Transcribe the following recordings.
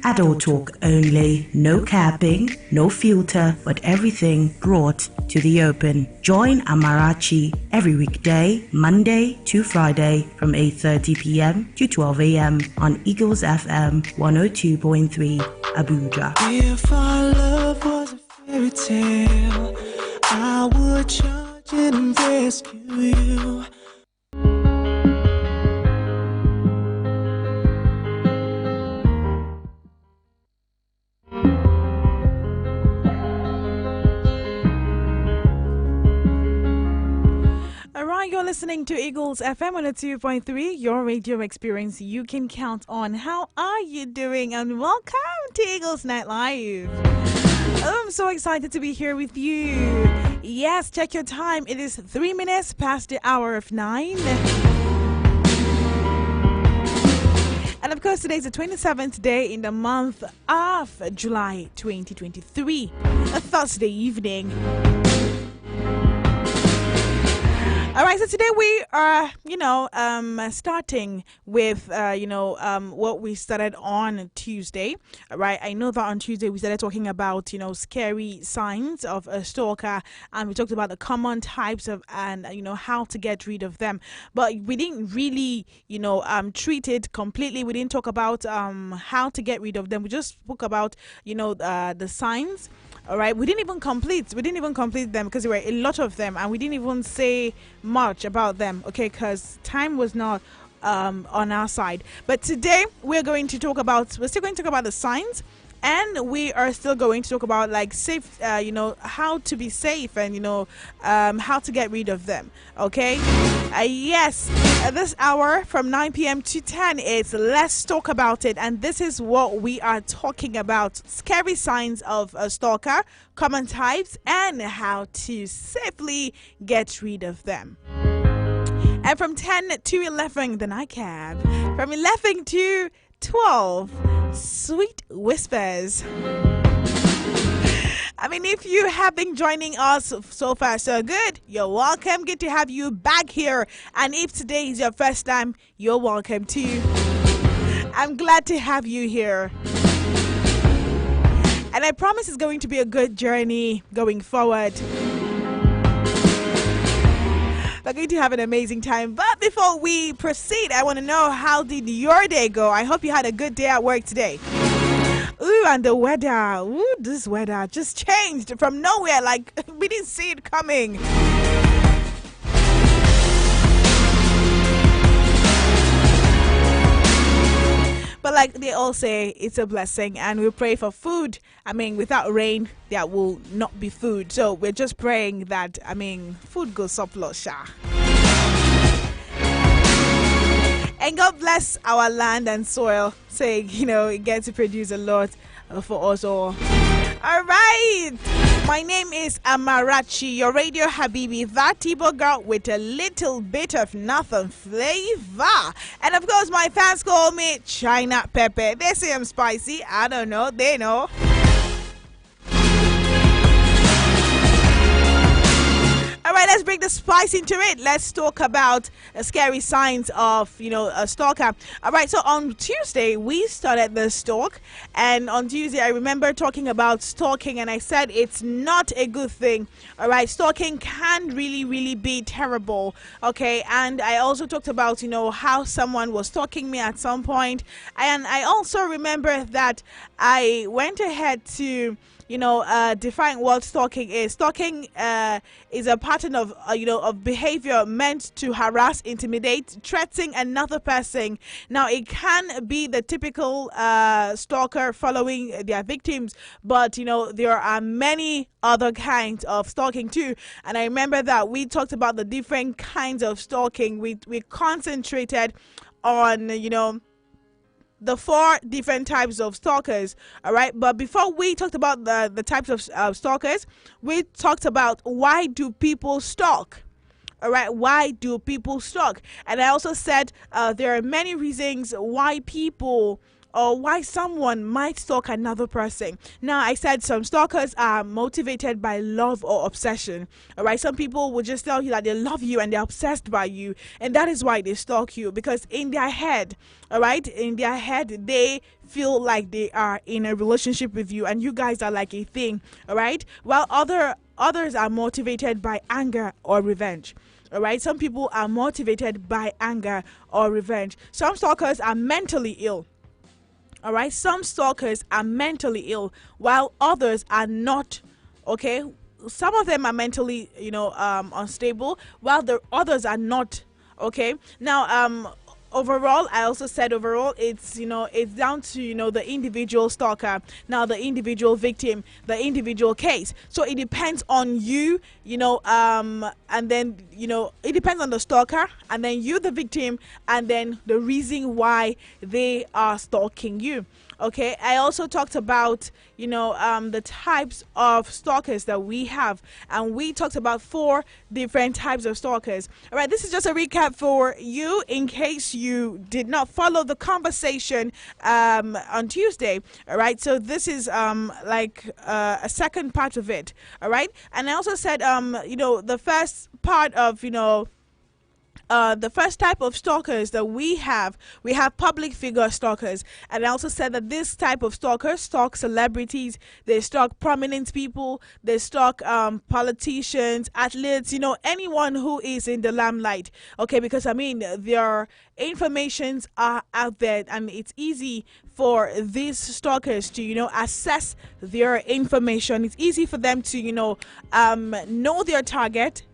Adult talk only, no capping, no filter, but everything brought to the open. Join Amarachi every weekday, Monday to Friday from 8:30 p.m. to 12 a.m. on Eagles FM 102.3 Abuja. If our love was a fairy tale, I would charge and rescue you. You're listening to Eagles FM 102.3, your radio experience you can count on. How are you doing? And welcome to Eagles Night Live. I'm so excited to be here with you. Yes, check your time. It is 3 minutes past the hour of 9. And of course, today is the 27th day in the month of July 2023, a Thursday evening. All right, so today we are, starting with, what we started on Tuesday. All right, I know that on Tuesday we started talking about, scary signs of a stalker, and we talked about the common types of, and, how to get rid of them. But we didn't really, treat it completely. We didn't talk about how to get rid of them. We just spoke about, the signs. All right, we didn't even complete them because there were a lot of them, and we didn't even say much about them, okay, because time was not on our side. But today we're still going to talk about the signs, and we are still going to talk about like safe, how to be safe, and how to get rid of them. Okay, yes, this hour from 9 p.m. to 10 is Let's Talk About It, and this is what we are talking about: scary signs of a stalker, common types, and how to safely get rid of them. And from 10 to 11, the nightcap. From 11 to 12, Sweet Whispers. I mean, if you have been joining us so far, so good, you're welcome. Good to have you back here. And if today is your first time, you're welcome too. I'm glad to have you here. And I promise it's going to be a good journey going forward. We're going to have an amazing time. But before we proceed, I want to know, how did your day go? I hope you had a good day at work today. Ooh, and the weather. Ooh, this weather just changed from nowhere. Like, we didn't see it coming. But like they all say, it's a blessing, and we pray for food. I mean, without rain, there will not be food. So we're just praying that, food goes surplus. And God bless our land and soil, saying, it gets to produce a lot for us all. All right. My name is Amarachi, your radio Habibi, that Igbo girl with a little bit of nothing flavor. And of course, my fans call me China Pepper. They say I'm spicy. I don't know. They know. All right, let's bring the spice into it. Let's talk about scary signs of, a stalker. All right, so on Tuesday, we started the stalk. And on Tuesday, I remember talking about stalking, and I said it's not a good thing. All right, stalking can really, really be terrible. Okay, and I also talked about, how someone was stalking me at some point. And I also remember that I went ahead to define what stalking is. Stalking is a pattern of, of behavior meant to harass, intimidate, threaten another person. Now, it can be the typical stalker following their victims, but, there are many other kinds of stalking too. And I remember that we talked about the different kinds of stalking. We concentrated on, the 4 different types of stalkers. All right, but before we talked about the types of stalkers, we talked about why do people stalk. All right, why do people stalk? And I also said there are many reasons why people or why someone might stalk another person. Now, I said some stalkers are motivated by love or obsession. All right, some people will just tell you that they love you and they're obsessed by you, and that is why they stalk you, because in their head, all right, in their head, they feel like they are in a relationship with you and you guys are like a thing. All right, while others are motivated by anger or revenge. All right, some people are motivated by anger or revenge. Some stalkers are mentally ill. All right, some stalkers are mentally ill, while others are not. Okay, some of them are mentally, unstable, while the others are not. Okay, now, overall, I also said overall, it's down to, the individual stalker, now the individual victim, the individual case. So it depends on you, and then, it depends on the stalker, and then you, the victim, and then the reason why they are stalking you. Okay, I also talked about, the types of stalkers that we have, and we talked about 4 different types of stalkers. All right, this is just a recap for you in case you did not follow the conversation on Tuesday. All right, so this is like a second part of it. All right, and I also said, the first part of, the first type of stalkers that we have public figure stalkers. And I also said that this type of stalkers stalk celebrities, they stalk prominent people, they stalk politicians, athletes, anyone who is in the limelight. Okay, because their informations are out there and it's easy for these stalkers to, assess their information. It's easy for them to, know their target,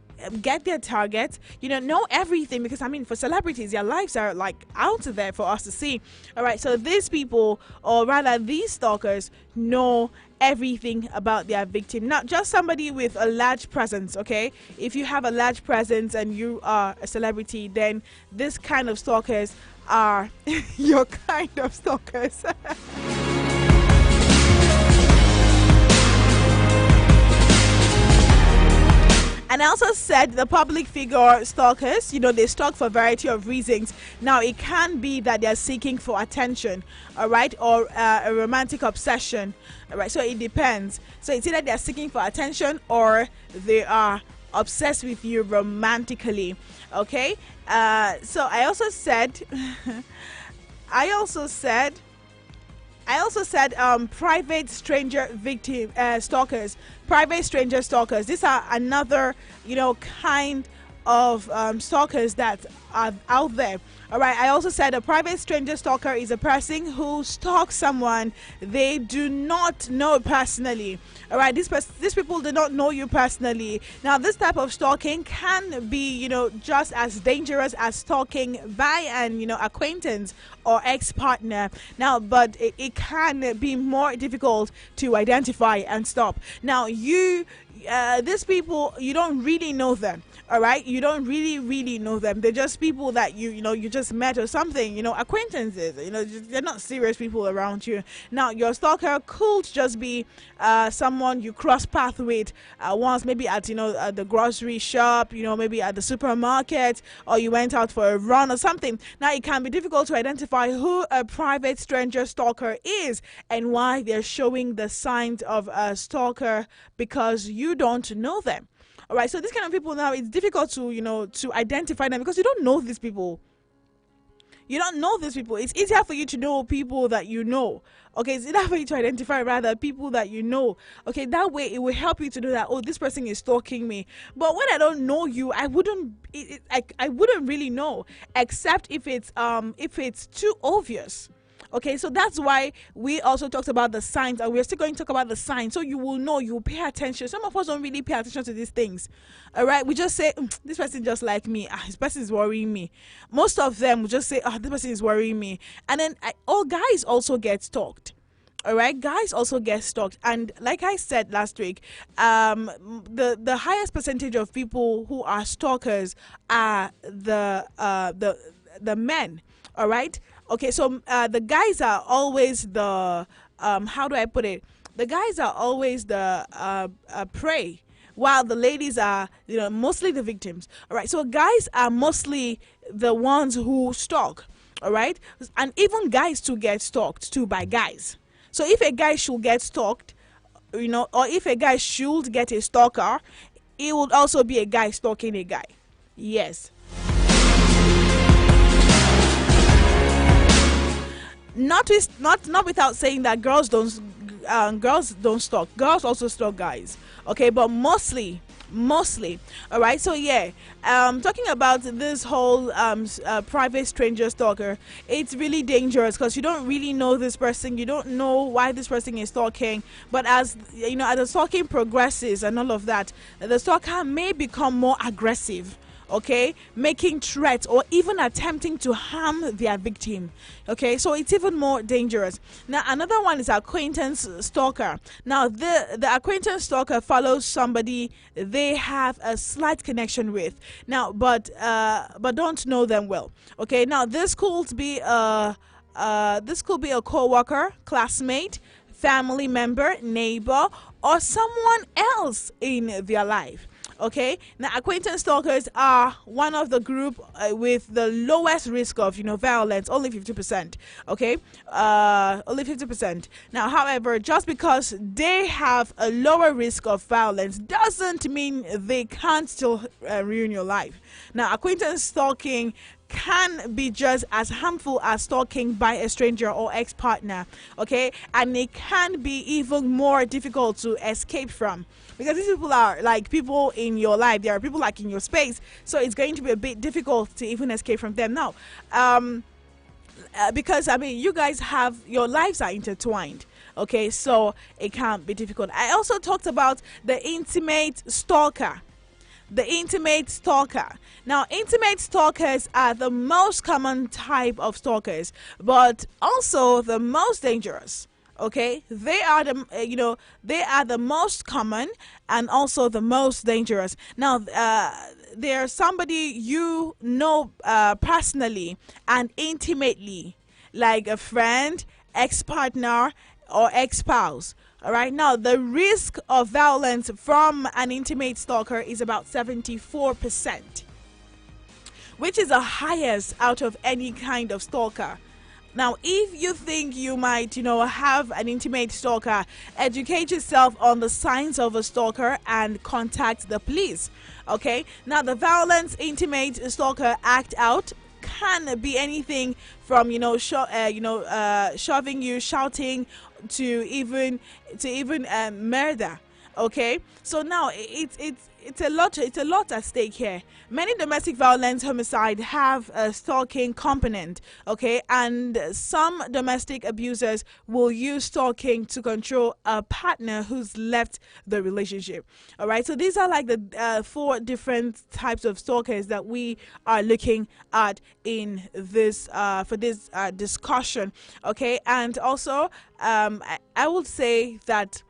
get their targets, know everything, because for celebrities, their lives are like out there for us to see. All right, so these people, or rather these stalkers, know everything about their victim, not just somebody with a large presence. Okay, if you have a large presence and you are a celebrity, then this kind of stalkers are your kind of stalkers. And I also said the public figure stalkers, they stalk for a variety of reasons. Now, it can be that they're seeking for attention, all right, or a romantic obsession, all right, so it depends. So it's either they're seeking for attention or they are obsessed with you romantically, okay? So I also said, private stranger victim stalkers. Private stranger stalkers. These are another, kind of stalkers that are out there. All right. I also said a private stranger stalker is a person who stalks someone they do not know personally. All right. These people do not know you personally. Now, this type of stalking can be, just as dangerous as stalking by an, acquaintance or ex-partner. Now, but it can be more difficult to identify and stop. Now, these people, you don't really know them. All right, you don't really know them. They're just people that you just met or something, acquaintances. They're not serious people around you. Now, your stalker could just be someone you cross path with once, maybe at the grocery shop, maybe at the supermarket, or you went out for a run or something. Now, it can be difficult to identify who a private stranger stalker is and why they're showing the signs of a stalker, because you don't know them. All right, so these kind of people, now it's difficult to identify them because you don't know these people. You don't know these people. It's easier for you to know people that you know. Okay, it's easier for you to identify rather people that you know. Okay, that way it will help you to know that, oh, this person is stalking me. But when I don't know you, I wouldn't really know, except if it's too obvious. Okay, so that's why we also talked about the signs, and we're still going to talk about the signs, so you will know, you will pay attention. Some of us don't really pay attention to these things. All right, we just say, this person just like me. This person is worrying me. Most of them will just say, this person is worrying me. And then all guys also get stalked. All right, guys also get stalked, and like I said last week, the highest percentage of people who are stalkers are the men. All right. Okay, so the guys are always the how do I put it? The guys are always the prey, while the ladies are mostly the victims. All right, so guys are mostly the ones who stalk. All right, and even guys to get stalked too by guys. So if a guy should get stalked, or if a guy should get a stalker, it would also be a guy stalking a guy. Yes. Not without saying that girls don't stalk. Girls also stalk guys. Okay, but mostly. All right. So yeah, talking about this whole private stranger stalker, it's really dangerous because you don't really know this person. You don't know why this person is stalking. But as the stalking progresses and all of that, the stalker may become more aggressive. Okay, making threats or even attempting to harm their victim. Okay, so it's even more dangerous. Now, another one is acquaintance stalker. Now, the acquaintance stalker follows somebody they have a slight connection with. Now, but don't know them well. Okay, now this could be a co-worker, classmate, family member, neighbor, or someone else in their life. Okay, now acquaintance stalkers are one of the group with the lowest risk of violence, only 50%. Okay, only 50%. Now, however, just because they have a lower risk of violence doesn't mean they can't still ruin your life. Now, acquaintance stalking can be just as harmful as stalking by a stranger or ex-partner. Okay, and it can be even more difficult to escape from, because these people are like people in your life. They are people like in your space, so it's going to be a bit difficult to even escape from them now. Because you guys have your lives are intertwined. Okay, so it can be difficult. I also talked about the intimate stalker. The intimate stalker. Now, intimate stalkers are the most common type of stalkers, but also the most dangerous. Okay, they are the most common and also the most dangerous. Now, they're somebody personally and intimately, like a friend, ex-partner, or ex-spouse. All right. Now, the risk of violence from an intimate stalker is about 74%, which is the highest out of any kind of stalker. Now, if you think you might, have an intimate stalker, educate yourself on the signs of a stalker and contact the police. Okay. Now, the violence intimate stalker act out can be anything from shoving you, shouting, to even murder. Okay, so now it's a lot at stake here. Many domestic violence homicide have a stalking component. Okay, and some domestic abusers will use stalking to control a partner who's left the relationship. All right, so these are like the 4 different types of stalkers that we are looking at in this for this discussion. Okay, and also I would say that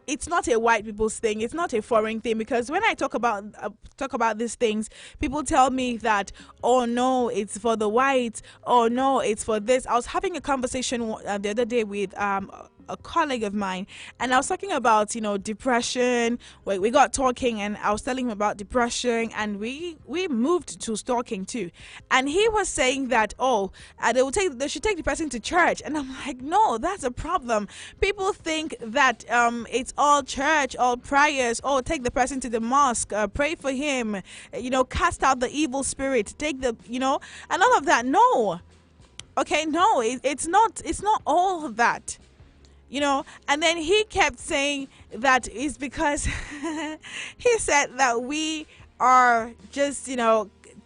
it's not a white people's thing. It's not a foreign thing, because when I talk about these things, people tell me that, oh no, it's for the whites. Oh no, it's for this. I was having a conversation the other day with a colleague of mine, and I was talking about depression. We got talking, and I was telling him about depression, and we moved to stalking too. And he was saying that they should take the person to church, and I'm like, no, that's a problem. People think that it's all church, all prayers. Oh, take the person to the mosque, pray for him, cast out the evil spirit, take the and all of that. No, okay, no, it's not all of that. And then he kept saying that it's because he said that we are just,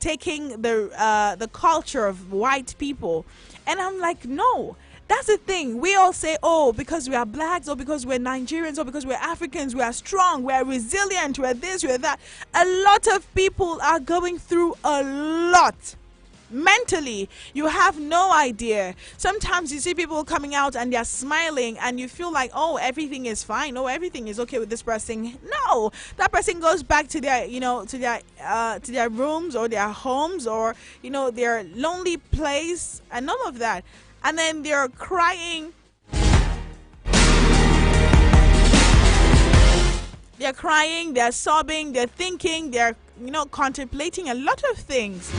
taking the culture of white people. And I'm like, no, that's the thing. We all say, oh, because we are blacks, or because we're Nigerians, or because we're Africans, we are strong, we're resilient, we're this, we're that. A lot of people are going through a lot. Mentally, you have no idea. Sometimes you see people coming out and they're smiling, and you feel like, oh, everything is fine, oh, everything is okay with this person. No, that person goes back to their to their rooms or their homes, or their lonely place and all of that, and then they're crying. They're crying, they're sobbing, they're thinking, they're contemplating a lot of things.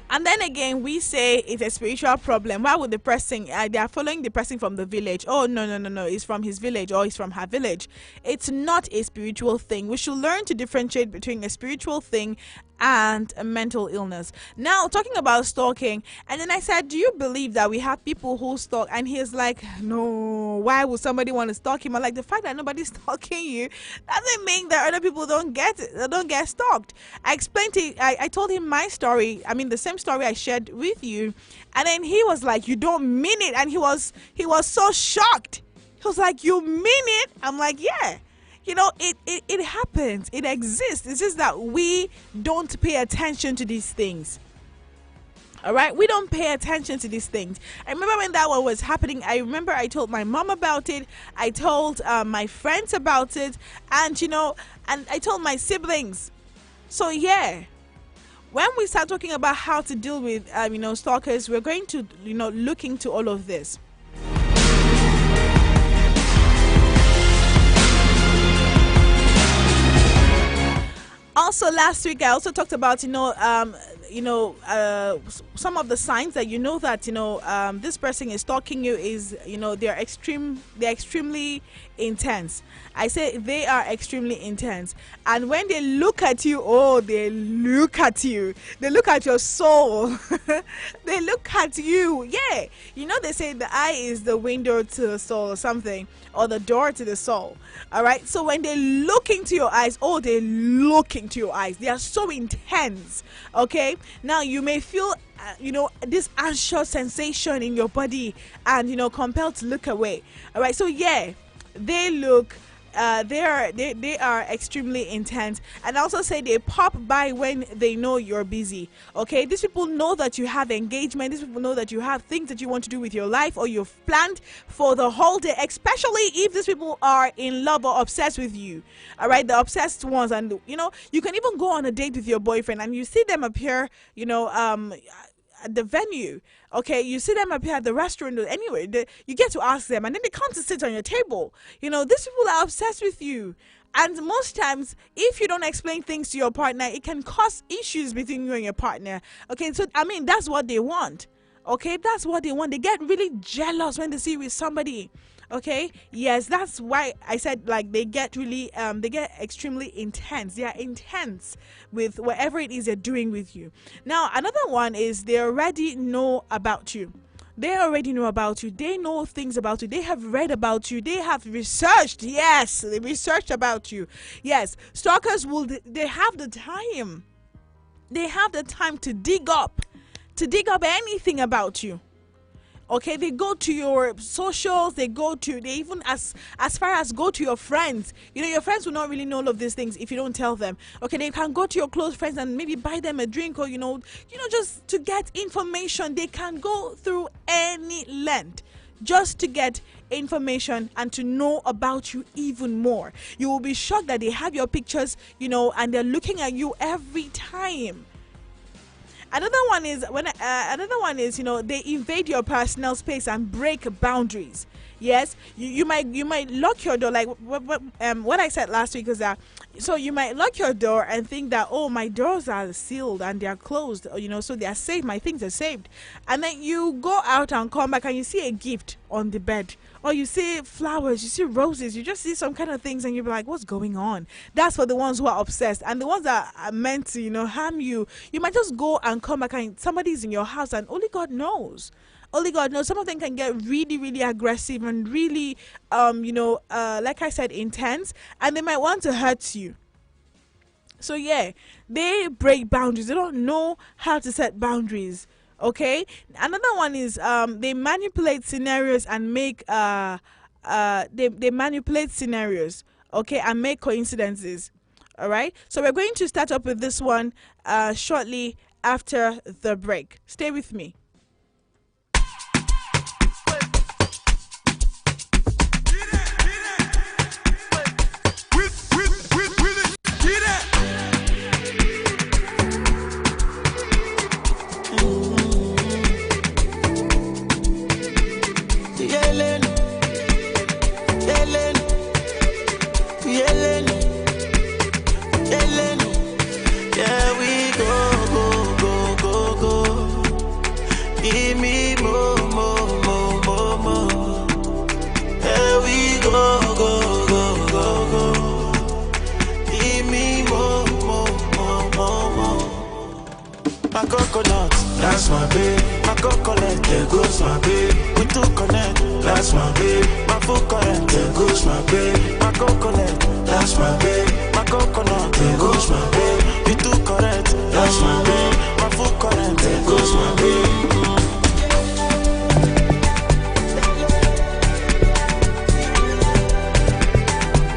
And then again, we say it's a spiritual problem. Why would the person, they are following the person from the village? Oh, no, no, no, no. It's from his village or it's from her village. It's not a spiritual thing. We should learn to differentiate between a spiritual thing and a mental illness. Now, talking about stalking, and then I said, do you believe that we have people who stalk? And he's like, no, why would somebody want to stalk him? I'm like, the fact that nobody's stalking you doesn't mean that other people don't get stalked. I explained to I told him my story, I mean the same story I shared with you, and then he was like, you don't mean it. And he was so shocked. He was like, you mean it? I'm like, yeah. You know, it happens. It exists. It's just that we don't pay attention to these things. All right, we don't pay attention to these things. I remember when that one was happening. I remember I told my mom about it. I told my friends about it, and and I told my siblings. So yeah, when we start talking about how to deal with stalkers, we're going to look into all of this. Also, last week I also talked about some of the signs that that this person is stalking you is they're extremely intense. I say they are extremely intense, and when they look at you, they look at you. They look at your soul. They look at you. Yeah, they say the eye is the window to the soul or something, or the door to the soul. All right. So when they look into your eyes, they look into your eyes. They are so intense. Okay. Now you may feel this anxious sensation in your body and compelled to look away. All right. So yeah, they look they are extremely intense, and also say they pop by when they know you're busy. Okay, these people know that you have engagement. These people know that you have things that you want to do with your life, or you've planned for the whole day, especially if these people are in love or obsessed with you. All right, the obsessed ones. And you can even go on a date with your boyfriend and you see them appear at the venue. Okay, you see them appear at the restaurant. Anyway, you get to ask them, and then they come to sit on your table. These people are obsessed with you. And most times, if you don't explain things to your partner, it can cause issues between you and your partner. Okay, so that's what they want. Okay, that's what they want. They get really jealous when they see you with somebody. Okay, yes, that's why I said they get really they get extremely intense. They are intense with whatever it is they're doing with you. Now, another one is they already know about you. They already know about you. They know things about you. They have read about you. They have researched. Yes, they researched about you. Yes, stalkers they have the time. They have the time to dig up anything about you. Okay, they go to your socials, they even as far as go to your friends. Your friends will not really know all of these things if you don't tell them. Okay, they can go to your close friends and maybe buy them a drink, or just to get information. They can go through any length just to get information and to know about you even more. You will be shocked that they have your pictures, and they're looking at you every time. Another one is they invade your personal space and break boundaries. Yes, you might lock your door, like what I said last week is that, so you might lock your door and think that, my doors are sealed and they are closed, so they are safe, my things are saved, and then you go out and come back and you see a gift on the bed, or you see flowers, you see roses, you just see some kind of things, and you're like, what's going on? That's for the ones who are obsessed. And the ones that are meant to harm you, you might just go and come back and somebody's in your house, and only God knows. Only God knows. Some of them can get really, really aggressive and really, like I said, intense, and they might want to hurt you. So yeah, they break boundaries. They don't know how to set boundaries. Okay. Another one is they manipulate scenarios and make they manipulate scenarios. Okay, and make coincidences. All right. So we're going to start up with this one shortly after the break. Stay with me. Yeah, we go, go, go, go, go. coconut, that's my babe. My coconut, there goes my babe. We two connect, that's my babe. My full current, there goes my babe. My coconut, that's my babe. My coconut, there goes my babe. We two correct, that's my babe. My full current, there goes my babe.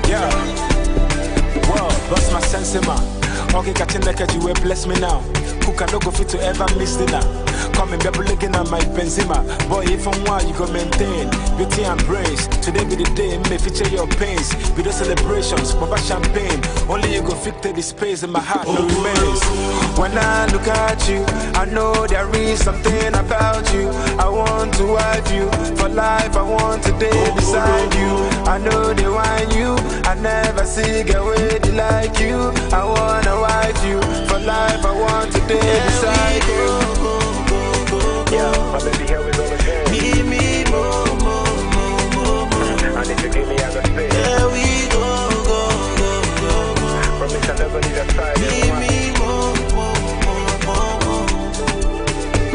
Yeah, well, what's my sense in my? Okay, catching the catch you will bless me now. Who can no go fit to ever miss dinner? Come and be looking at my Benzema. Boy, if I'm wild, you go maintain beauty and brains. Today be the day, may feature your pains. Be the celebrations, pop champagne. Only you go fit the space in my heart, no remains. When I look at you, I know there is something about you. I want to wife you for life. I want to day beside you. I know they want you. I never see a way they like you. I wanna wife you for life. I want to day beside you. Yeah, my baby, here we go again. Need me more. I need to give me other space. There we go. Promise I never leave that side. Need me more.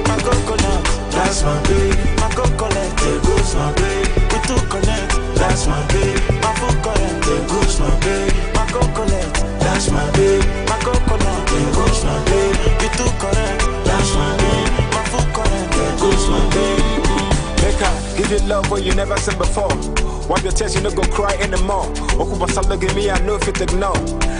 My coconut, that's my babe. My coconut, there goes my babe. We two connect, that's my babe. My full current, there goes my babe. My coconut, that's my babe. My coconut, there goes my babe. We two correct, that's my babe. My full current, there goes my babe. Make her give you love what you never seen before. Wipe your tears, you no go cry anymore. Okuba Salo give me, I know if it ignore.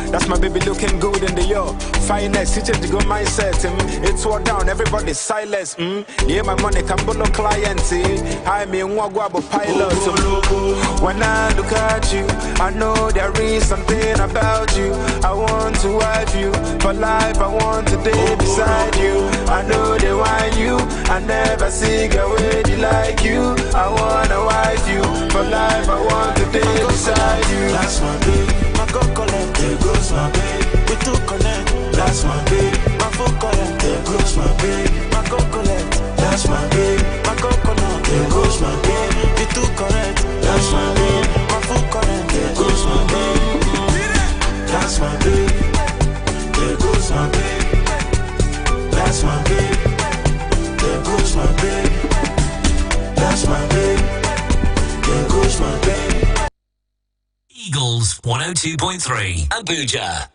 That's my baby looking good in the year. Finest, he changed the good mindset. It's all down, everybody's silence. Yeah, my money can no clients. I mean, what go about pilot. When I look at you, I know there is something about you. I want to wife you for life. I want to day beside you. I know they want you. I never see a way they like you. I wanna wife you for life. I want to day beside you. That's my babe. My coconut, there goes my babe. We two connect. That's my babe. My full current, there goes my babe. My coconut, that's my babe. My coconut, there goes my babe. We two correct. That's my babe. My full current, there goes my babe. That's my babe. There goes my babe. That's my babe. There goes my babe. That's my babe. There goes my babe. Eagles 102.3 Abuja.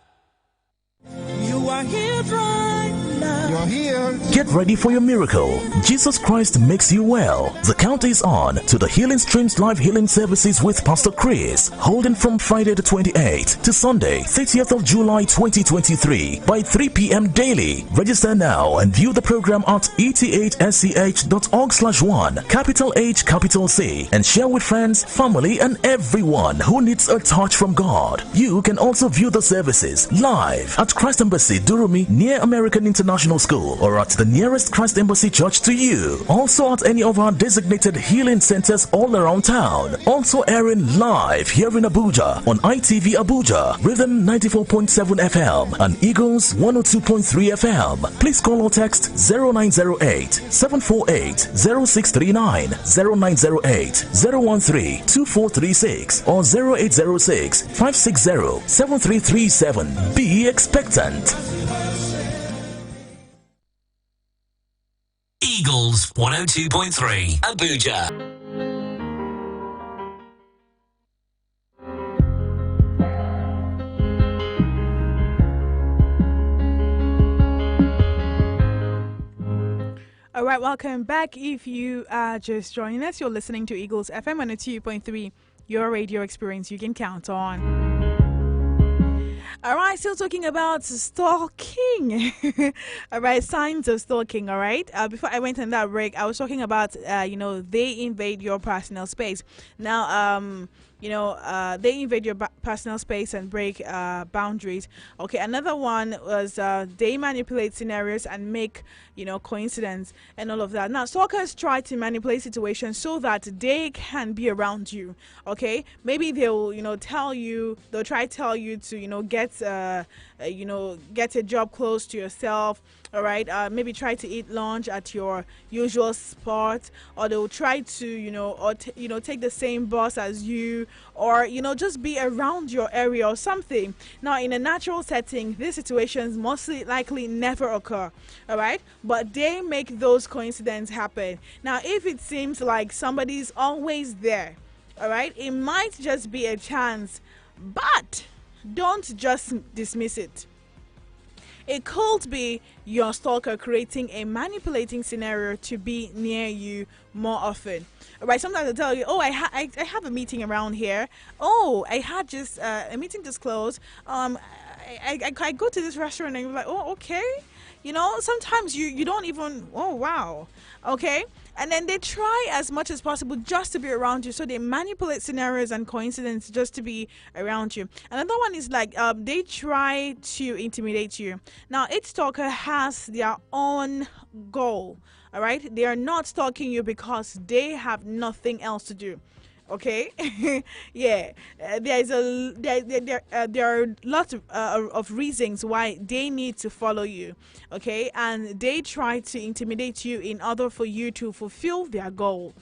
You are here right now. You're here. Get ready for your miracle. Jesus Christ makes you well. The count is on to the Healing Streams Live Healing Services with Pastor Chris, holding from Friday the 28th to Sunday, 30th of July 2023 by 3 p.m. daily. Register now and view the program at eth.sch.org/1, capital H, capital C, and share with friends, family, and everyone who needs a touch from God. You can also view the services live at Christ Embassy, Durumi, near American International School, or at the nearest Christ Embassy Church to you. Also at any of our designated healing centers all around town. Also airing live here in Abuja on ITV Abuja, Rhythm 94.7 FM and Eagles 102.3 FM. Please call or text 0908 748 0639, 0908 013 2436, or 0806 560 7337. Be expectant. Eagles 102.3 Abuja. All right, welcome back. If you are just joining us, you're listening to Eagles FM 102.3, your radio experience you can count on. All right, still talking about stalking. All right, signs of stalking. All right. Before I went on that break, I was talking about, they invade your personal space. Now, they invade your personal space and break boundaries. Okay, another one was they manipulate scenarios and make, coincidence and all of that. Now, stalkers try to manipulate situations so that they can be around you. Okay, maybe they'll, they'll try to tell you to, get get a job close to yourself. All right, maybe try to eat lunch at your usual spot, or they'll try to take the same bus as you, or just be around your area or something. Now, in a natural setting, these situations mostly likely never occur. All right, but they make those coincidences happen. Now, if it seems like somebody's always there, all right, it might just be a chance, but don't just dismiss it. It could be your stalker creating a manipulating scenario to be near you more often. All right, sometimes they tell you, oh, I have a meeting around here. Oh, I had just a meeting just closed. I go to this restaurant, and you're like, oh, okay. Sometimes you don't even, oh, wow. Okay. And then they try as much as possible just to be around you. So they manipulate scenarios and coincidences just to be around you. Another one is like they try to intimidate you. Now, each stalker has their own goal. All right. They are not stalking you because they have nothing else to do. Okay, yeah. There are lots of reasons why they need to follow you. Okay, and they try to intimidate you in order for you to fulfill their goal.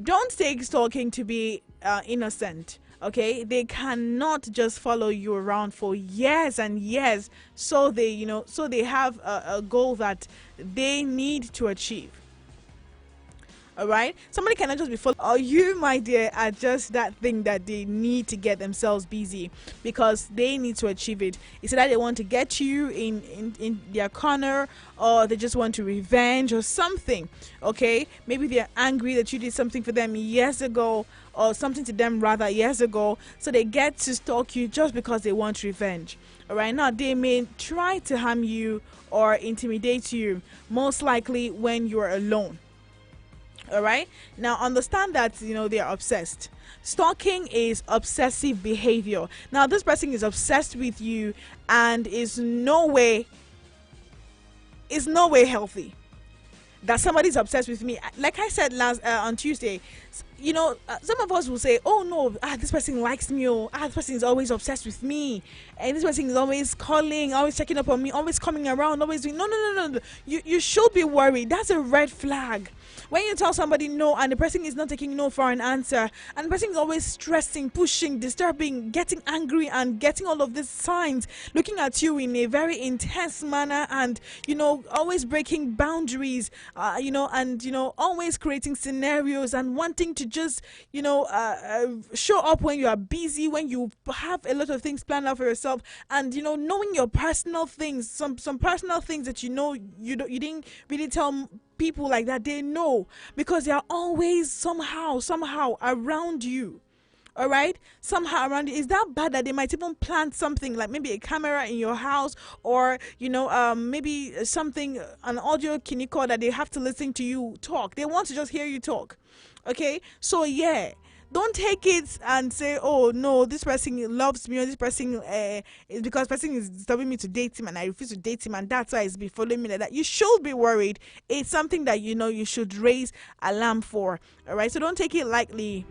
Don't take stalking to be innocent. Okay, they cannot just follow you around for years and years. So they have a goal that they need to achieve. All right, somebody cannot just be followed. Or you, my dear, are just that thing that they need to get themselves busy because they need to achieve it. It's that they want to get you in their corner, or they just want to revenge or something. Okay, maybe they're angry that you did something for them years ago, or something to them rather years ago, so they get to stalk you just because they want revenge. All right, now they may try to harm you or intimidate you, most likely when you're alone. All right, now understand that they are obsessed. Stalking is obsessive behavior. Now this person is obsessed with you and is no way healthy. That somebody's obsessed with me. Like I said on Tuesday, some of us will say, oh no, this person likes me, this person is always obsessed with me, and this person is always calling, always checking up on me, always coming around, always doing. No. You should be worried. That's a red flag. When you tell somebody no and the person is not taking no for an answer, and the person is always stressing, pushing, disturbing, getting angry, and getting all of these signs, looking at you in a very intense manner, and always breaking boundaries, and always creating scenarios and wanting to just show up when you are busy, when you have a lot of things planned out for yourself, and knowing your personal things, some personal things that you didn't really tell people like that. They know because they are always somehow around you. All right, somehow around you. Is that bad that they might even plant something like maybe a camera in your house, or maybe something, an audio record that they have to listen to you talk. They want to just hear you talk. Okay, so yeah, don't take it and say, oh no, this person loves me, or this person is because person is disturbing me to date him and I refuse to date him, and that's why he's been following me like that. You should be worried. It's something that you should raise alarm for. All right, so don't take it lightly.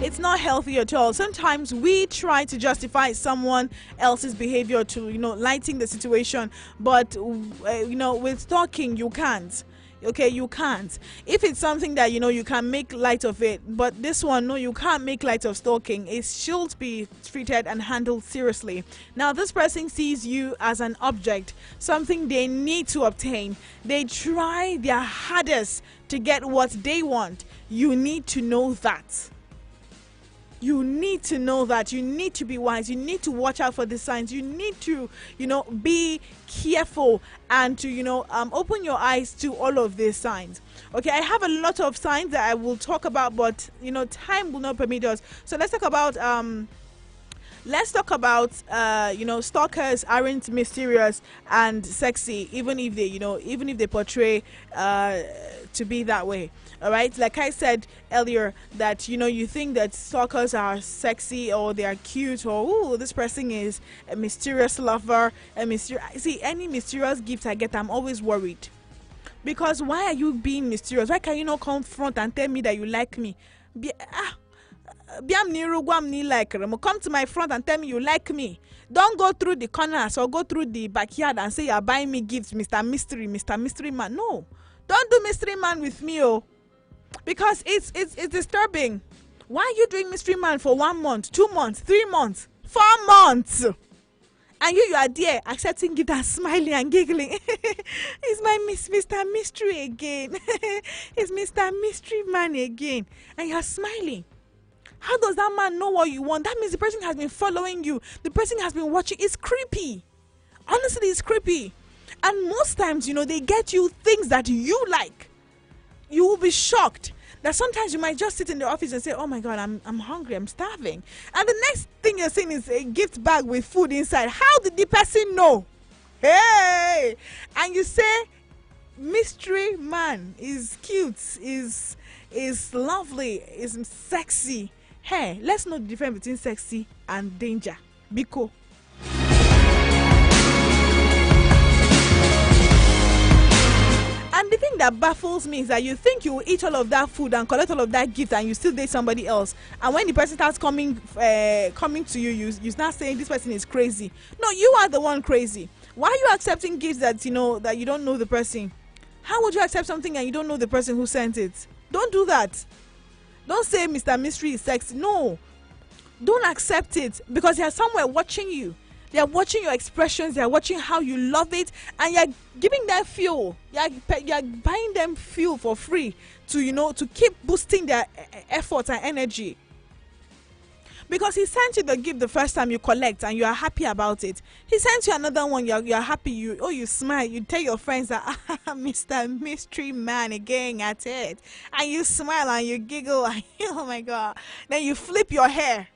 It's not healthy at all. Sometimes we try to justify someone else's behavior to lighten the situation, but with stalking you can't. Okay, you can't. If it's something that you can make light of it, but this one, no, you can't make light of stalking. It should be treated and handled seriously. Now, this person sees you as an object, something they need to obtain. They try their hardest to get what they want. You need to know that. You need to know that. You need to be wise. You need to watch out for the signs. You need to, be careful and to, open your eyes to all of these signs. Okay, I have a lot of signs that I will talk about, but, time will not permit us. So let's talk about, stalkers aren't mysterious and sexy, even if they portray to be that way. All right, like I said earlier, that you think that stalkers are sexy or they are cute, or this person is a mysterious lover. See, any mysterious gift I get, I'm always worried, because why are you being mysterious? Why can you not come front and tell me that you like me? come to my front and tell me you like me. Don't go through the corners or go through the backyard and say you're buying me gifts, Mr. Mystery Man. No, don't do mystery man with me, because it's disturbing. Why are you doing mystery man for 1 month, 2 months, 3 months, 4 months? And you are there accepting it and smiling and giggling. It's my Mr. Mystery again. It's Mr. Mystery Man again. And you're smiling. How does that man know what you want? That means the person has been following you. The person has been watching. It's creepy. Honestly, it's creepy. And most times, they get you things that you like. You will be shocked that sometimes you might just sit in the office and say, oh my God, I'm hungry, I'm starving. And the next thing you're seeing is a gift bag with food inside. How did the person know? Hey! And you say, mystery man is cute, is lovely, is sexy. Hey, let's know the difference between sexy and danger. Biko. And the thing that baffles me is that you think you will eat all of that food and collect all of that gift and you still date somebody else. And when the person starts coming to you, you start saying this person is crazy. No, you are the one crazy. Why are you accepting gifts that that you don't know the person? How would you accept something and you don't know the person who sent it? Don't do that. Don't say Mr. Mystery is sexy. No. Don't accept it because they are somewhere watching you. They are watching your expressions. They are watching how you love it, and you're giving them fuel. You're buying them fuel for free to keep boosting their efforts and energy. Because he sent you the gift the first time you collect and you are happy about it. He sent you another one. You're happy. You smile. You tell your friends that Mr. Mystery Man again at it, and you smile and you giggle. And, oh my God! Then you flip your hair.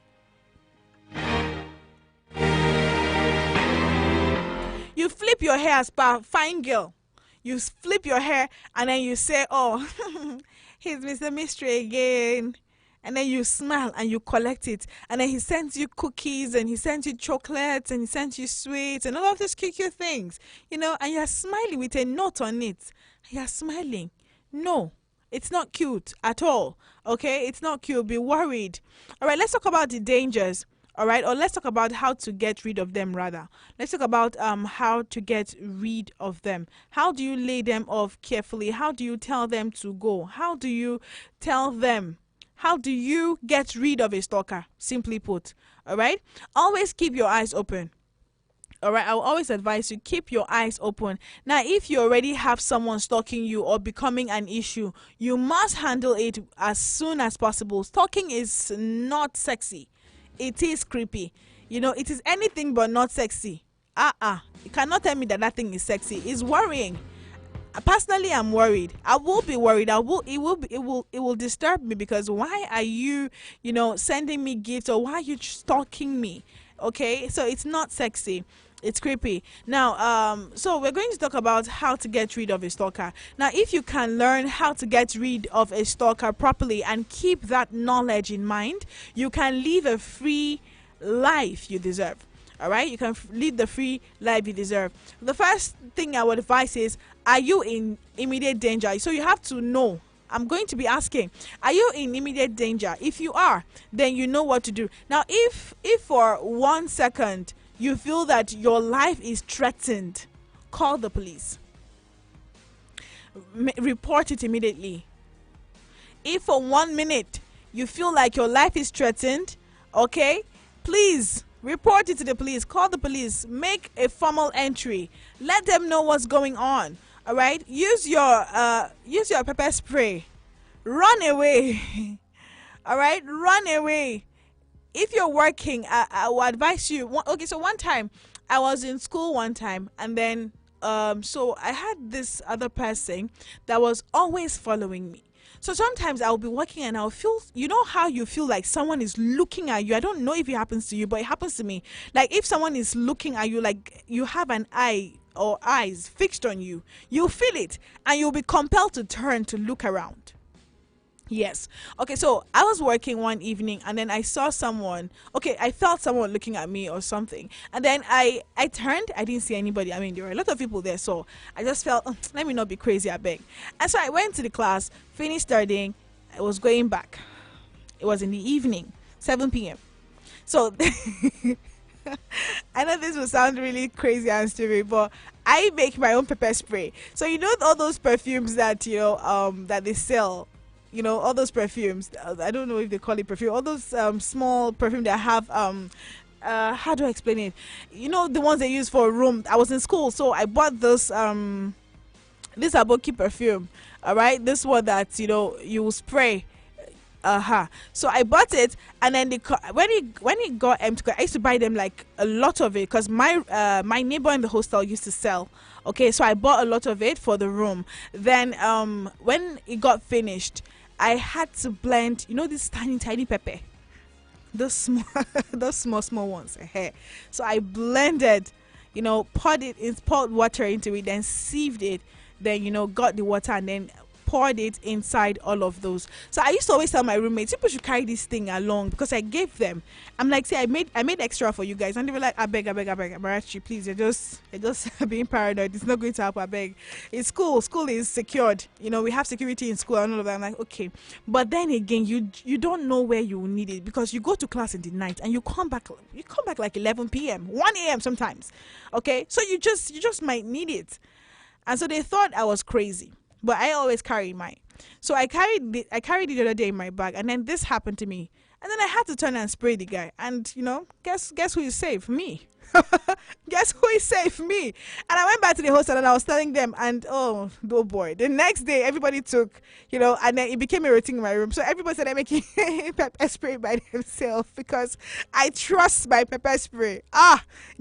You flip your hair as per fine girl. You flip your hair and then you say, oh, he's Mr. Mystery again. And then you smile and you collect it. And then he sends you cookies and he sends you chocolates and he sends you sweets and all of these cute things. And you're smiling with a note on it. You're smiling. No, it's not cute at all. Okay, it's not cute. Be worried. All right, let's talk about the dangers. All right, or let's talk about how to get rid of them rather. Let's talk about how to get rid of them. How do you lay them off carefully? How do you tell them to go? How do you tell them? How do you get rid of a stalker? Simply put, all right? Always keep your eyes open. All right, I will always advise you, keep your eyes open. Now, if you already have someone stalking you or becoming an issue, you must handle it as soon as possible. Stalking is not sexy. It is creepy. It is anything but not sexy. You cannot tell me that thing is sexy. It's worrying. Personally, I'm worried. I will be worried. It will disturb me because why are you, sending me gifts or why are you stalking me? Okay, so it's not sexy. It's creepy. Now, so we're going to talk about how to get rid of a stalker. Now, if you can learn how to get rid of a stalker properly and keep that knowledge in mind, you can live a free life you deserve. All right, you can lead the free life you deserve. The first thing I would advise is, are you in immediate danger? So you have to know. I'm going to be asking, are you in immediate danger? If you are, then you know what to do. Now, if for 1 second you feel that your life is threatened, call the police. Report it immediately. If for 1 minute you feel like your life is threatened, okay, please report it to the police. Call the police. Make a formal entry. Let them know what's going on. All right. Use your pepper spray. Run away. All right. Run away. If you're working, I will advise you. Okay. So one time, I was in school one time, and then so I had this other person that was always following me. So sometimes I'll be working and I'll feel, how you feel like someone is looking at you. I don't know if it happens to you, but it happens to me. Like if someone is looking at you, like you have an eye or eyes fixed on you, you'll feel it and you'll be compelled to turn to look around. Yes. Okay, so I was working one evening and then I saw someone. Okay, I felt someone looking at me or something. And then I turned. I didn't see anybody. I mean, there were a lot of people there. So I just felt, let me not be crazy, I beg. And so I went to the class, finished studying. I was going back. It was in the evening. 7 p.m. So I know this will sound really crazy and stupid, but I make my own pepper spray. So you know all those perfumes that that they sell, all those perfumes. I don't know if they call it perfume. All those small perfume that have how do I explain it? The ones they use for a room. I was in school, so I bought this Aboki perfume. All right, this one that you will spray. So I bought it, and then when it got empty, I used to buy them like a lot of it because my neighbor in the hostel used to sell. Okay, so I bought a lot of it for the room. Then when it got finished, I had to blend. This tiny pepper, those small ones. So I blended, poured water into it, then sieved it, then got the water and then poured it inside all of those. So I used to always tell my roommates, people should carry this thing along because I gave them. I'm like, see, I made extra for you guys, and they were like, I beg, Amarachi, please, you're just being paranoid. It's not going to help. I beg. It's school. School is secured. We have security in school and all of that. I'm like, okay, but then again, you don't know where you will need it because you go to class in the night and you come back like 11 p.m., 1 a.m. sometimes. Okay, so you just might need it, and so they thought I was crazy. But I always carry mine. So I carried it the other day in my bag, and then this happened to me. And then I had to turn and spray the guy. And, guess who is safe? Me. Guess who is safe? Me. And I went back to the hostel and I was telling them, and oh boy. The next day, everybody took, and then it became a routine in my room. So everybody started making pepper spray by themselves because I trust my pepper spray.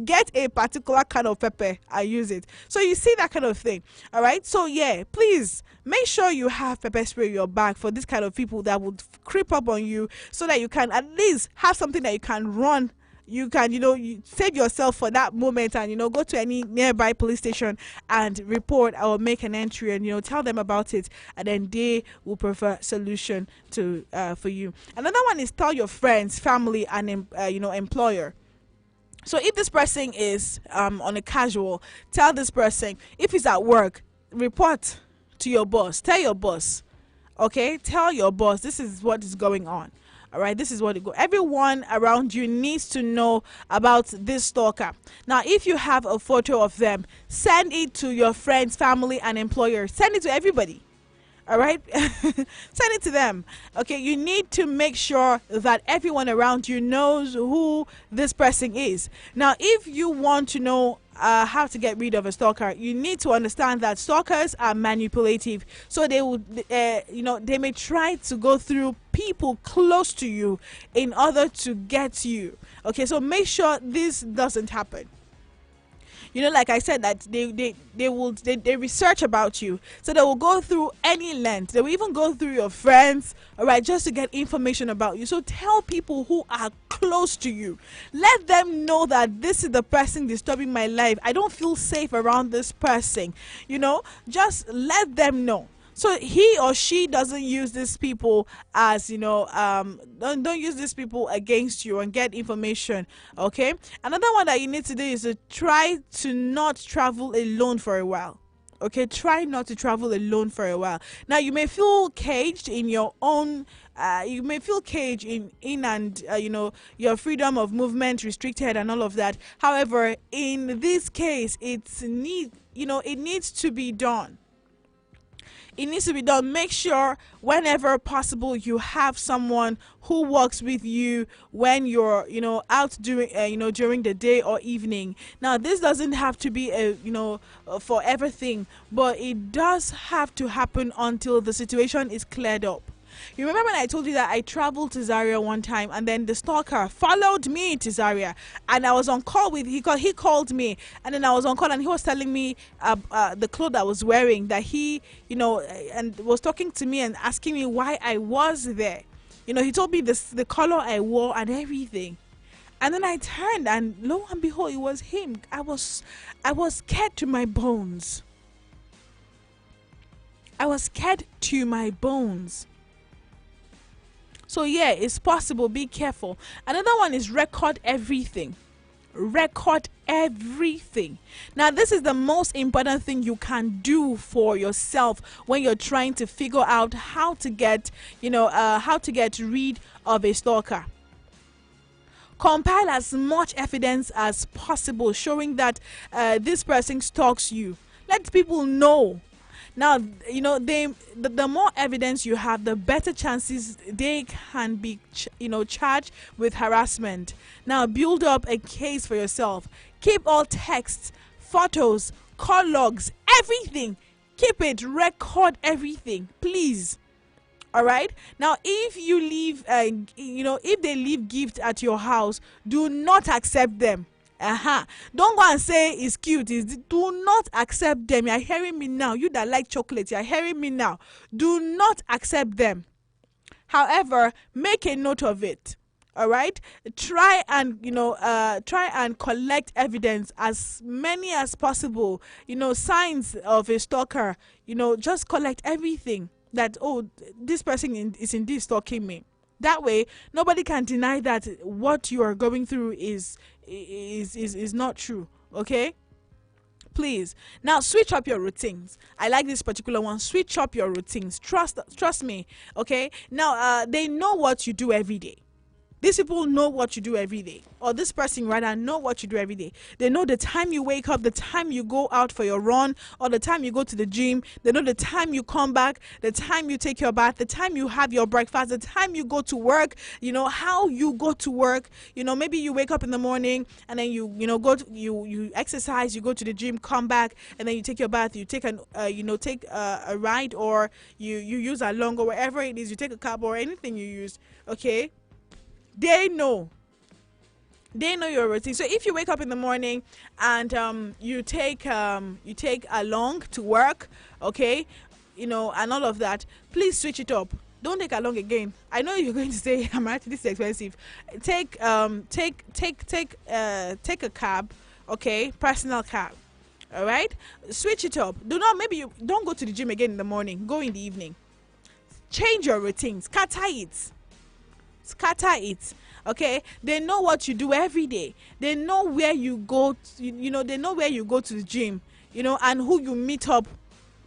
Get a particular kind of pepper. I use it. So you see that kind of thing. All right. So yeah, please make sure you have pepper spray in your bag for this kind of people that would creep up on you so that you can at least have something that you can run. You can, you save yourself for that moment and, go to any nearby police station and report or make an entry and, tell them about it. And then they will provide solution for you. Another one is tell your friends, family, and, employer. So if this person is on a casual, tell this person. If he's at work, report to your boss. Tell your boss. Okay? Tell your boss this is what is going on. All right, this is what it goes. Everyone around you needs to know about this stalker. Now, if you have a photo of them, send it to your friends, family, and employer. Send it to everybody. All right, send it to them. Okay, you need to make sure that everyone around you knows who this person is. Now, if you want to know how to get rid of a stalker, you need to understand that stalkers are manipulative. So they will, they may try to go through people close to you in order to get you. Okay, so make sure this doesn't happen. Like I said, that they research about you, so they will go through any length. They will even go through your friends, all right, just to get information about you. So tell people who are close to you. Let them know that this is the person disturbing my life. I don't feel safe around this person. Just let them know. So he or she doesn't use these people as, don't use these people against you and get information, okay? Another one that you need to do is to try to not travel alone for a while. Okay, try not to travel alone for a while. Now, you may feel caged in your own you may feel caged in and your freedom of movement restricted and all of that. However, in this case, it needs to be done. It needs to be done. Make sure whenever possible you have someone who works with you when you're out during during the day or evening. Now, this doesn't have to be a forever thing, but it does have to happen until the situation is cleared up. You remember when I told you that I traveled to Zaria one time and then the stalker followed me to Zaria and I was on call with he called me and then I was on call and he was telling me the clothes I was wearing, that he and was talking to me and asking me why I was there. He told me the color I wore and everything. And then I turned and lo and behold, it was him. I was scared to my bones. I was scared to my bones. So yeah, it's possible. Be careful. Another one is record everything. Record everything. Now, this is the most important thing you can do for yourself when you're trying to figure out how to get rid of a stalker. Compile as much evidence as possible showing that this person stalks you. Let people know. Now, the more evidence you have, the better chances they can be, charged with harassment. Now, build up a case for yourself. Keep all texts, photos, call logs, everything. Keep it, record everything, please. All right. Now, if you leave, if they leave gift at your house, do not accept them. Don't go and say it's cute. Do not accept them. You're hearing me now. You that like chocolate, you're hearing me now. Do not accept them. However, make a note of it. All right. Try and collect evidence, as many as possible. Signs of a stalker. Just collect everything that, oh, this person is indeed stalking me. That way, nobody can deny that what you are going through is not true. Okay? Please. Now, switch up your routines. I like this particular one. Switch up your routines. Trust me. Okay? Now, they know what you do every day. These people know what you do every day, or this person rather know what you do every day. They know the time you wake up, the time you go out for your run, or the time you go to the gym. They know the time you come back, the time you take your bath, the time you have your breakfast, the time you go to work, how you go to work. Maybe you wake up in the morning and then you you exercise, you go to the gym, come back, and then you take your bath, you take a ride, or you use a long, or wherever it is, you take a cab or anything you use. Okay? They know your routine. So if you wake up in the morning and you take along to work, okay, and all of that, please switch it up. Don't take along again. I know you're going to say, Amarachi, this is expensive. Take a cab, okay, personal cab. All right, switch it up. Maybe you don't go to the gym again in the morning. Go in the evening. Change your routine. Scatter it. Okay, they know what you do every day. They know where you go. They know where you go to the gym. And who you meet up.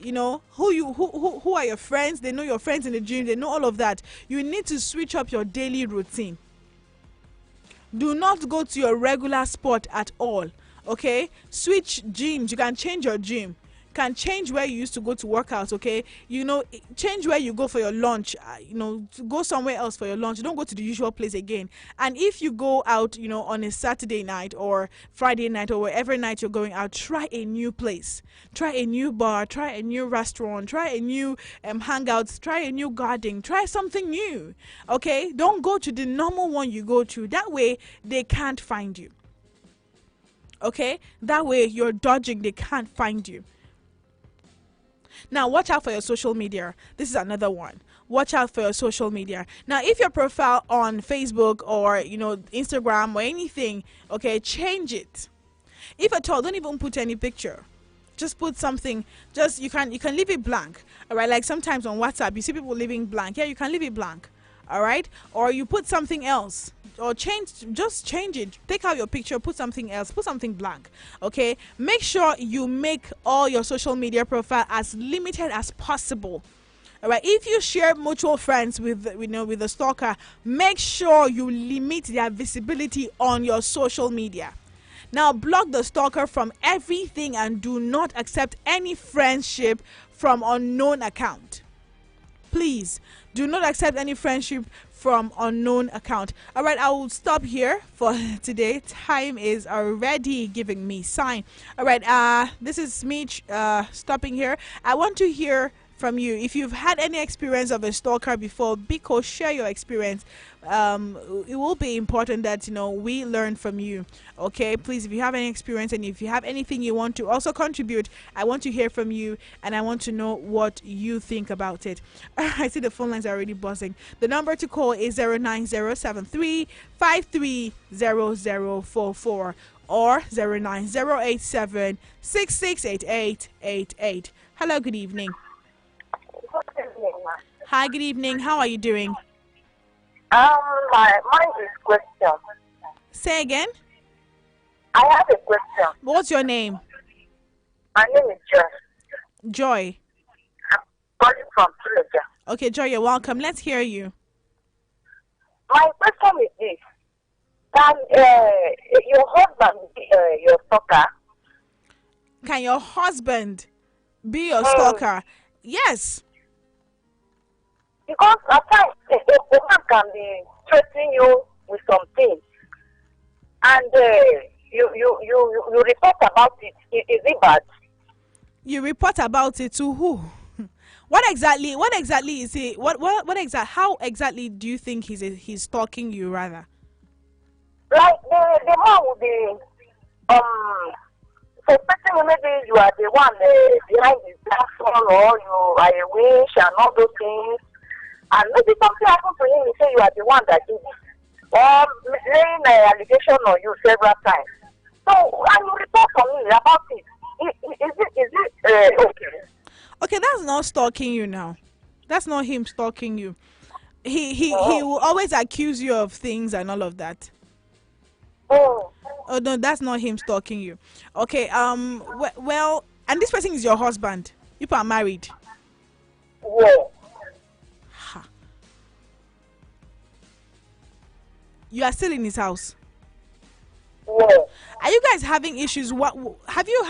Who are your friends. They know your friends in the gym. They know all of that. You need to switch up your daily routine. Do not go to your regular spot at all. Okay, switch gyms. You can change your gym. Can change where you used to go to work out. Okay, change where you go for your lunch. Go somewhere else for your lunch. Don't go to the usual place again. And if you go out on a Saturday night or Friday night or wherever night you're going out, try a new place, try a new bar, try a new restaurant, try a new hangouts, try a new garden, try something new. Okay, don't go to the normal one you go to. That way they can't find you. Okay, that way you're dodging, they can't find you. Now, watch out for your social media. This is another one. Watch out for your social media. Now, if your profile on Facebook or, Instagram or anything, okay, change it. If at all, don't even put any picture. Just put something. You can leave it blank. All right. Like sometimes on WhatsApp, you see people leaving blank. Yeah, you can leave it blank. All right. Or you put something else. Or just change it. Take out your picture, put something else, put something blank. Okay, make sure you make all your social media profile as limited as possible. All right, if you share mutual friends with the stalker, make sure you limit their visibility on your social media. Now, block the stalker from everything and do not accept any friendship from unknown account. Please do not accept any friendship from unknown account. All right, I will stop here for today. Time is already giving me sign. All right, this is me stopping here. I want to hear from you. If you've had any experience of a stalker before, because share your experience. It will be important that we learn from you. Okay, please, if you have any experience and if you have anything you want to also contribute, I want to hear from you and I want to know what you think about it. I see the phone lines are already buzzing. The number to call is 09073530044 or 09087668888. Hello, good evening. Hi, good evening. How are you doing? Mine is question. Say again. I have a question. What's your name? My name is Joy. Joy. I'm calling from Trinidad. Okay, Joy, you're welcome. Let's hear you. My question is this. Can your husband be your stalker? Can your husband be your Mm. stalker? Yes. Because at times a man can be threatening you with something, and you report about it. Is it bad? You report about it to who? What exactly is it? How exactly do you think he's stalking you rather? Like the man will be suspecting you, maybe you are the one behind his backfall, or you are a witch and all those things. And maybe something happened to him, he say you are the one that did it. Or laying an allegation on you several times. So, and you report on me about it. Is it okay? Okay, that's not stalking you now. That's not him stalking you. He will always accuse you of things and all of that. Mm. Oh no, that's not him stalking you. Okay, well, and this person is your husband. You people are married. Yeah. Ha. You are still in his house. Yeah. Are you guys having issues? What have you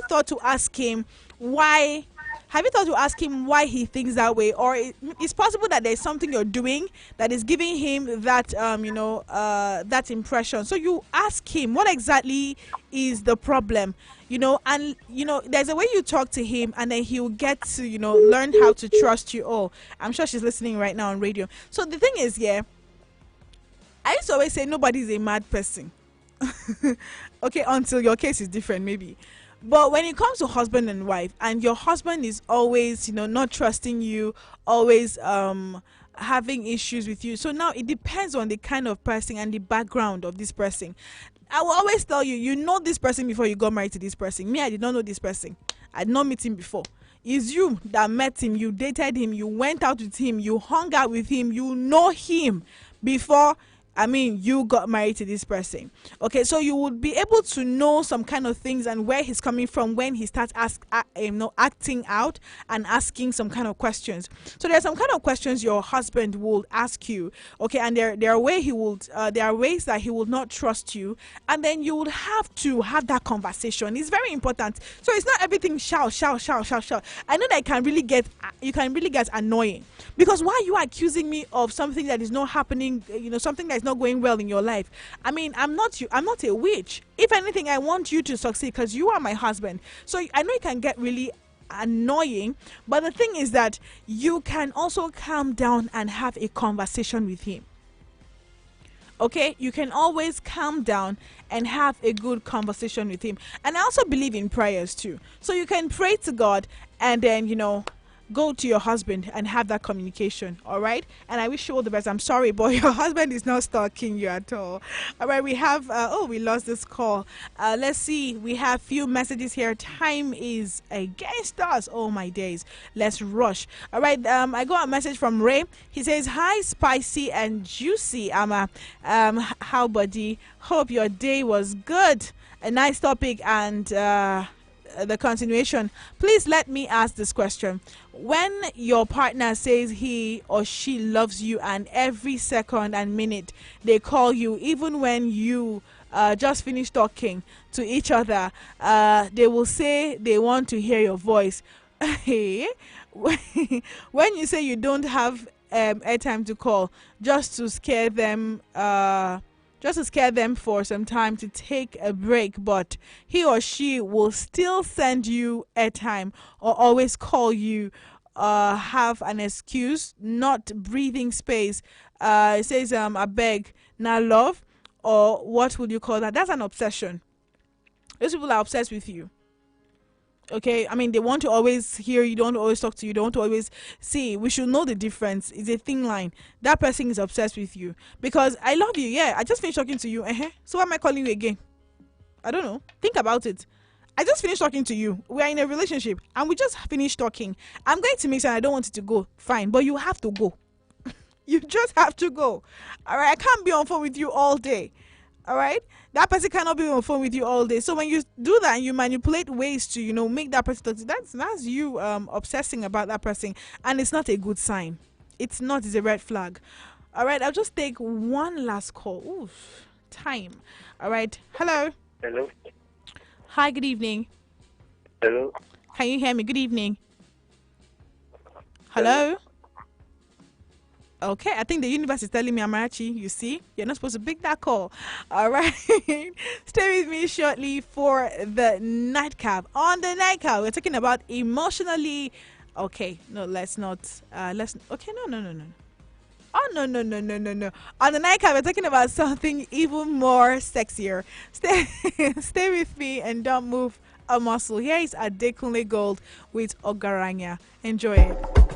thought to ask him why? Have you thought to ask him why he thinks that way, or it's possible that there's something you're doing that is giving him that that impression? So you ask him what exactly is the problem, and there's a way you talk to him, and then he'll get to learn how to trust you. Oh, I'm sure she's listening right now on radio. So the thing is, yeah, I used to always say nobody's a mad person. Okay, until your case is different, maybe. But when it comes to husband and wife, and your husband is always, not trusting you, always having issues with you. So now it depends on the kind of person and the background of this person. I will always tell you, you know this person before you got married to this person. Me, I did not know this person. I did not meet him before. It's you that met him, you dated him, you went out with him, you hung out with him, you know him before you got married to this person. Okay, so you would be able to know some kind of things and where he's coming from when he starts acting out and asking some kind of questions. So there are some kind of questions your husband will ask you. Okay, and there are ways that he will not trust you, and then you would have to have that conversation. It's very important. So it's not everything shout. I know that you can really get annoying, because why are you accusing me of something that is not happening? Something that is not going well in your life. I'm not a witch. If anything, I want you to succeed because you are my husband. So I know it can get really annoying, but the thing is that you can also calm down and have a conversation with him. Okay, you can always calm down and have a good conversation with him. And I also believe in prayers too. So you can pray to God and then go to your husband and have that communication. All right, and I wish you all the best. I'm sorry, but your husband is not stalking you at all. All right, we have we lost this call. Let's see, we have few messages here. Time is against us. Oh my days, let's rush. All right, I got a message from Ray. He says, hi spicy and juicy Ama. How buddy, hope your day was good. A nice topic, and the continuation. Please let me ask this question. When your partner says he or she loves you, and every second and minute they call you, even when you just finished talking to each other, they will say they want to hear your voice. When you say you don't have airtime to call, just to scare them for some time to take a break, but he or she will still send you airtime or always call you, have an excuse, not breathing space. It says, I beg, now love, or what would you call that? That's an obsession. Those people are obsessed with you. Okay, they want to always hear you, don't always talk to you, don't always see. We should know the difference. It's a thin line. That person is obsessed with you because I love you. Yeah, I just finished talking to you. So why am I calling you again? I don't know. Think about it. I just finished talking to you. We are in a relationship and we just finished talking. I'm going to mix and I don't want it to go. Fine, but you have to go. You just have to go. All right, I can't be on phone with you all day. All right, that person cannot be on the phone with you all day. So when you do that and you manipulate ways to make that person talk, that's you obsessing about that person, and it's not a good sign. It's a red flag. All right, I'll just take one last call. Oof, time. All right. Hello. Hello. Hi, good evening. Hello. Can you hear me? Good evening. Hello? Okay, I think the universe is telling me, Amarachi, you see, you're not supposed to pick that call. All right. Stay with me shortly for the nightcap. On the nightcap, we're talking about emotionally. Okay, no, let's not. Okay, no. Oh, no. On the nightcap, we're talking about something even more sexier. Stay with me and don't move a muscle. Here is Adekunle Gold with Ogaranya. Enjoy it.